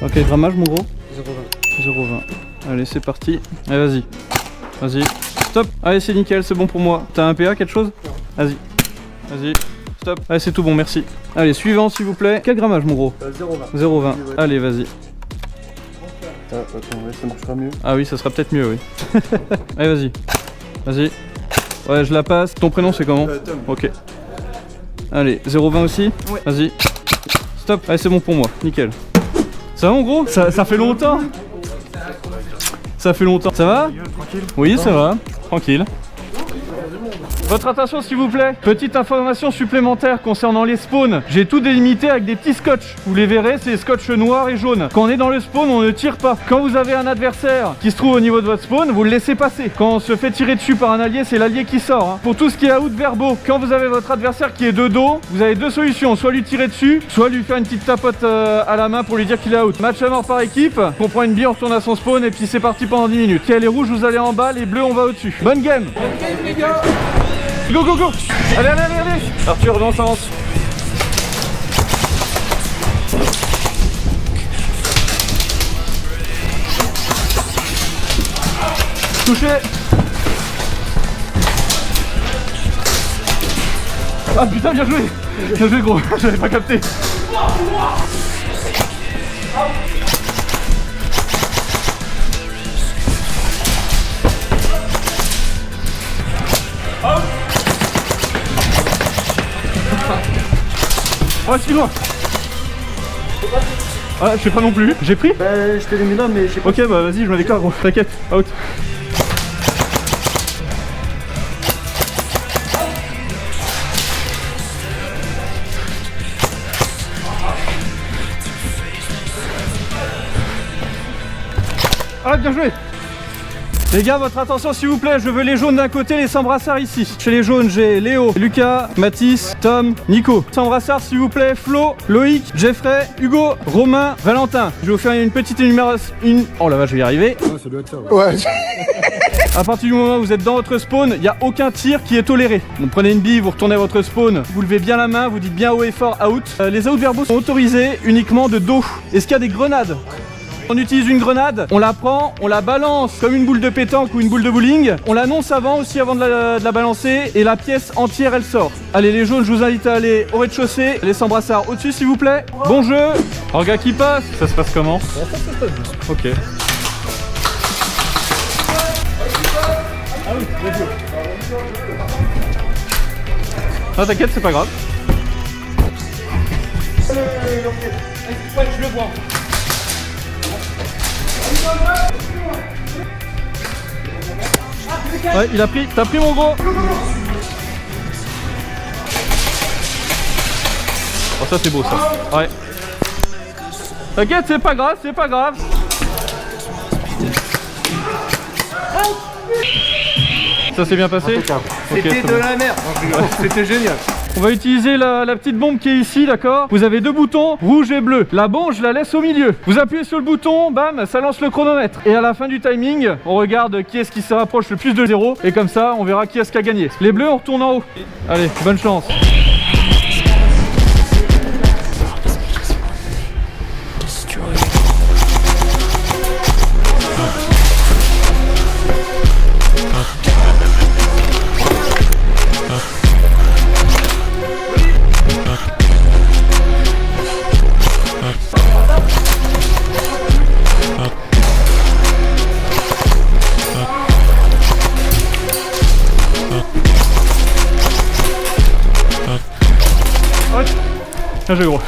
Ok, grammage mon gros. 0,20. 0,20. Allez, c'est parti. Allez, vas-y. Vas-y. Stop. Allez, c'est nickel, c'est bon pour moi. T'as un PA, quelque chose? Vas-y. Vas-y. Stop. Allez, c'est tout bon, merci. Allez, suivant s'il vous plaît. Quel grammage mon gros? 0,20. 0,20. Allez, vas-y. Attends, ouais, ça marchera mieux. Ah oui, ça sera peut-être mieux, oui. Allez, vas-y. Vas-y. Ouais, je la passe. Ton prénom, c'est comment? Tom. Ok. Allez, 0,20 aussi? Ouais. Vas-y. Stop. Allez, c'est bon pour moi. Nickel. Ça va, mon gros? Ça fait longtemps? Ça fait longtemps. Ça va? Tranquille. Oui, ça va. Tranquille. Votre attention s'il vous plaît. Petite information supplémentaire concernant les spawns. J'ai tout délimité avec des petits scotch. Vous les verrez, c'est scotch noir et jaune. Quand on est dans le spawn, on ne tire pas. Quand vous avez un adversaire qui se trouve au niveau de votre spawn, vous le laissez passer. Quand on se fait tirer dessus par un allié, c'est l'allié qui sort. Hein. Pour tout ce qui est out verbo, quand vous avez votre adversaire qui est de dos, vous avez deux solutions. Soit lui tirer dessus, soit lui faire une petite tapote à la main pour lui dire qu'il est out. Match à mort par équipe. On prend une bille, on retourne à son spawn et puis c'est parti pendant 10 minutes. Ok, les rouges, vous allez en bas, les bleus, on va au-dessus. Bonne game. Bonne game les gars. Go go go! Allez allez allez allez! Arthur dans le sens! Touché! Ah putain bien joué! Bien joué gros! J'avais pas capté! Oh, suis-moi! Ah, je sais pas non plus. J'ai pris? Bah, je t'ai mis là, mais je sais pas. Ok, bah vas-y, je me déclare, gros. T'inquiète, out. Ah, bien joué! Les gars, votre attention s'il vous plaît, je veux les jaunes d'un côté, les sans-brassards ici. Chez les jaunes, j'ai Léo, Lucas, Mathis, Tom, Nico. Sans-brassards s'il vous plaît, Flo, Loïc, Jeffrey, Hugo, Romain, Valentin. Je vais vous faire une petite énumération. Oh la vache, je vais y arriver. Ah, ça doit être ça. Ouais. À partir du moment où vous êtes dans votre spawn, il n'y a aucun tir qui est toléré. Donc prenez une bille, vous retournez à votre spawn, vous levez bien la main, vous dites bien haut et fort out. Les out verbaux sont autorisés uniquement de dos. Est-ce qu'il y a des grenades? On utilise une grenade, on la prend, on la balance comme une boule de pétanque ou une boule de bowling. On l'annonce avant aussi avant de la balancer et la pièce entière elle sort. Allez les jaunes, je vous invite à aller au rez-de-chaussée. Les sans-brassards au-dessus s'il vous plaît. Bon jeu. Orga qui passe. Ça se passe comment? Ok. Non t'inquiète, c'est pas grave. Je le vois. Ouais, il a pris, t'as pris mon gros. Oh ça c'est beau ça. Ouais. T'inquiète, c'est pas grave, c'est pas grave. Ça s'est bien passé? C'était de la merde. C'était génial. On va utiliser la petite bombe qui est ici, d'accord? Vous avez deux boutons, rouge et bleu. La bombe, je la laisse au milieu. Vous appuyez sur le bouton, bam, ça lance le chronomètre. Et à la fin du timing, on regarde qui est-ce qui se rapproche le plus de 0. Et comme ça, on verra qui est-ce qui a gagné. Les bleus, on retourne en haut. Allez, bonne chance. Bien joué gros.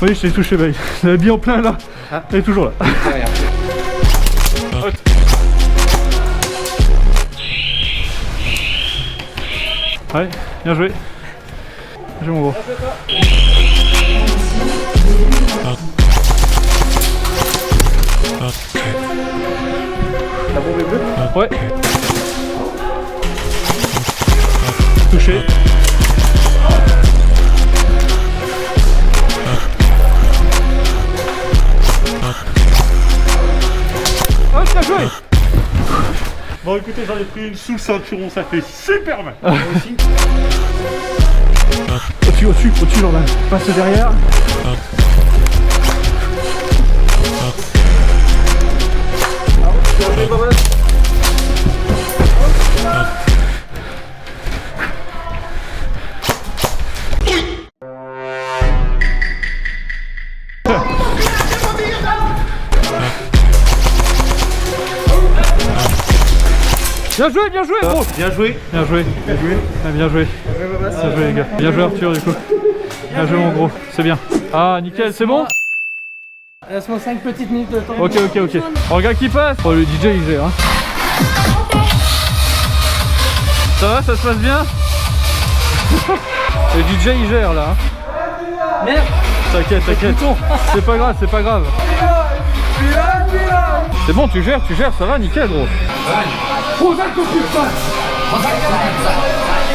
Oui je t'ai touché, bah, il avait bien en plein là. Il est toujours là. Ouais, bien joué. Bien joué mon gros. La bombe est bleue? Ouais. Touché. Oh, je t'ai joué. Bon écoutez, j'en ai pris une sous le ceinturon, ça fait super mal. Aussi. Au-dessus, Jordan. Passe derrière. Bien joué, bien joué. Oh. Bien joué. Bien joué. Bien joué. Bien joué. Bien joué les gars. Bien joué Arthur du coup. Bien joué mon gros. C'est bien. Ah nickel, c'est bon. Laisse-moi 5 petites minutes de temps. Ok. On regarde qui passe. Oh le DJ il gère hein. Ça va, ça se passe bien. Le DJ il gère là hein. Merde. T'inquiète. C'est pas grave, c'est pas grave. C'est bon, tu gères, ça va, nickel gros. Prozac sur pizza.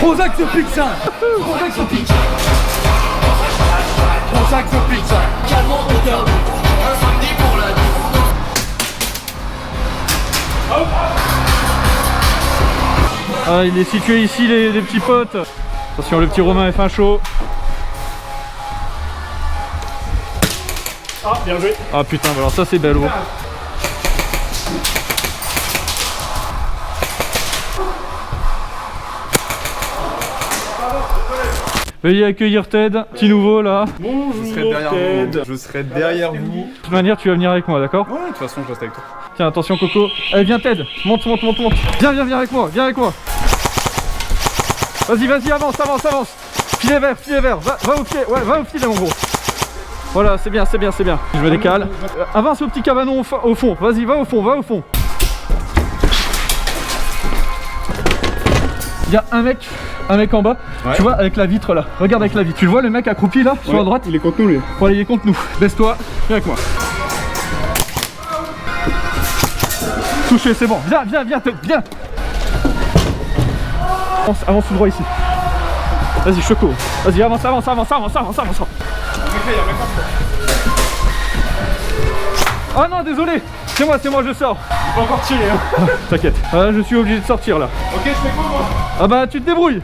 Prozac sur pizza. Prozac sur pizza. Prozac sur pizza. Calmons ton cœur. Un samedi pour la Ah, il est situé ici les petits potes. Attention, le petit Romain est fin chaud. Ah, bien joué. Ah putain, alors ça c'est belle. Veuillez accueillir Ted, petit nouveau là. Bonjour, Ted. Je serai derrière vous. De toute manière, tu vas venir avec moi, d'accord? Ouais, de toute façon, je reste avec toi. Tiens, attention Coco. Allez, viens Ted, monte. Viens avec moi, Vas-y, avance. Filet vert, va au filet mon gros. Voilà, c'est bien. Je me décale. Avance au petit cabanon au fond. Vas-y, va au fond. Il y a un mec en bas, ouais. Tu vois, avec la vitre là. Regarde avec la vitre. Tu le vois le mec accroupi là, sur la droite? Il est contre nous, lui. Voilà, il est contre nous. Baisse-toi, viens avec moi. Touché, c'est bon. Viens. Avance tout droit ici. Vas-y, Choco. Vas-y, avance. Oh non, désolé. C'est moi, je sors. Pas encore tiré, hein. T'inquiète. Ah, je suis obligé de sortir là. Ok, je fais quoi, moi? Ah bah, tu te débrouilles.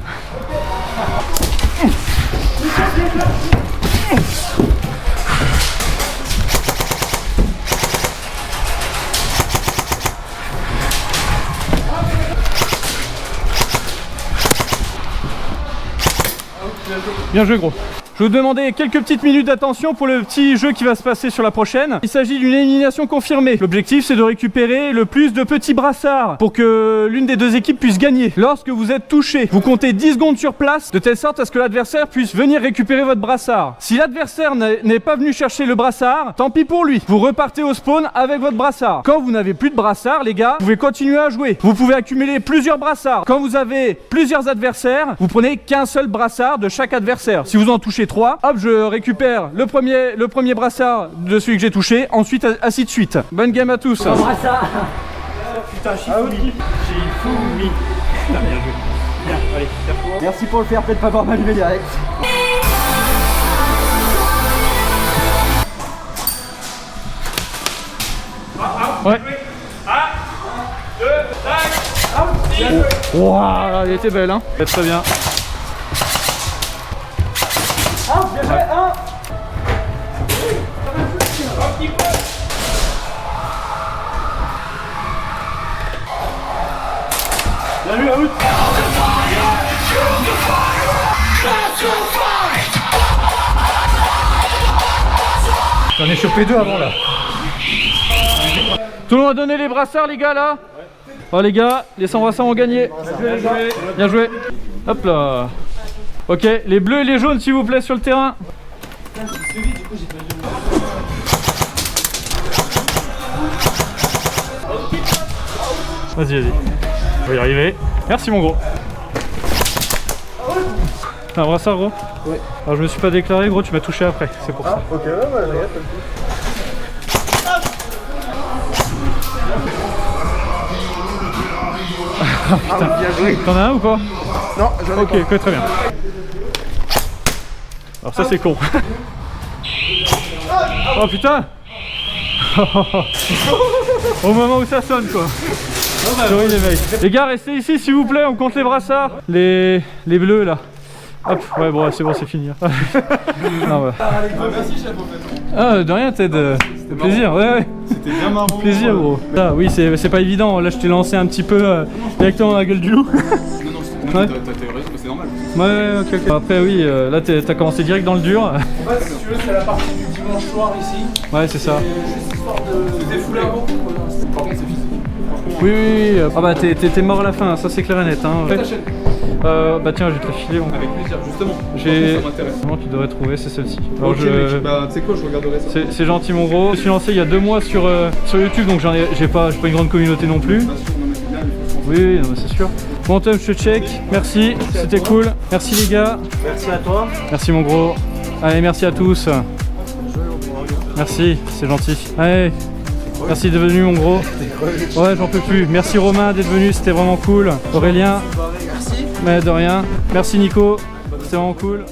Bien joué gros. Je vais vous demander quelques petites minutes d'attention pour le petit jeu qui va se passer sur la prochaine. Il s'agit d'une élimination confirmée. L'objectif c'est de récupérer le plus de petits brassards pour que l'une des deux équipes puisse gagner. Lorsque vous êtes touché, vous comptez 10 secondes sur place de telle sorte à ce que l'adversaire puisse venir récupérer votre brassard. Si l'adversaire n'est pas venu chercher le brassard, tant pis pour lui. Vous repartez au spawn avec votre brassard. Quand vous n'avez plus de brassard les gars, vous pouvez continuer à jouer. Vous pouvez accumuler plusieurs brassards. Quand vous avez plusieurs adversaires, vous prenez qu'un seul brassard de chaque adversaire. Si vous en touchez 3, hop, je récupère le premier brassard de celui que j'ai touché, ensuite ainsi de suite. Bonne game à tous. Brassard. Putain, Shifumi. Putain, bien joué. Bien, allez, serre-toi. Merci pour le faire, peut-être pas avoir m'allumer direct. Ouais. 1, 2, 5. Waouh, elle était belle hein. C'est très bien. Bien vu, out. J'en ai chopé 2 avant là. Tout le monde a donné les brassards les gars là? Oh les gars, les 100 brassards ont gagné. Bien joué. Hop là. Ok, les bleus et les jaunes s'il vous plaît sur le terrain. Vas-y. On va y arriver. Merci mon gros. T'as un brassard gros? Oui. Alors je me suis pas déclaré gros, tu m'as touché après, c'est pour ça. Ok, ouais, regarde. Putain. Bien joué. T'en as un ou pas? Non, j'en ai Ok, pas. très bien. Alors ça c'est con. Oh putain. Au moment où ça sonne quoi. Sorry les mecs. Les gars restez ici s'il vous plaît, on compte les brassards. Les bleus là. Hop, ouais bon c'est bon c'est fini. Non, ouais. Ah de rien Ted, c'était plaisir, ouais. C'était bien marrant. Plaisir gros. Ah, oui c'est pas évident, là je t'ai lancé un petit peu directement dans la gueule du loup. Non, Ouais. t'as raison, c'est normal. Ouais, ok. Après oui, là t'as commencé direct dans le dur. En fait, si tu veux, c'est la partie du dimanche soir ici. Ouais c'est ça. Juste histoire de défouler un peu. Par contre, c'est physique. Oui, oui, oui. Ah bah t'es mort à la fin, ça c'est clair et net. Hein. Bah tiens, je vais te la filer. Avec plaisir, justement. J'ai. Ça m'intéresse. Non, tu devrais trouver, c'est celle-ci. Alors, Ok, mec, bah tu sais quoi, je regarderai ça. C'est gentil mon gros. Je me suis lancé il y a 2 mois sur YouTube, donc j'ai pas une grande communauté non plus. Bien sûr, non, mais c'est bien, il faut se Oui, oui, non, mais c'est sûr. Bon Tom, je te check. Merci, c'était cool. Merci les gars. Merci à toi. Merci mon gros. Allez, merci à tous. Merci, c'est gentil. Allez, merci d'être venu mon gros. Ouais, j'en peux plus. Merci Romain d'être venu, c'était vraiment cool. Aurélien. Merci. Mais de rien. Merci Nico, c'était vraiment cool.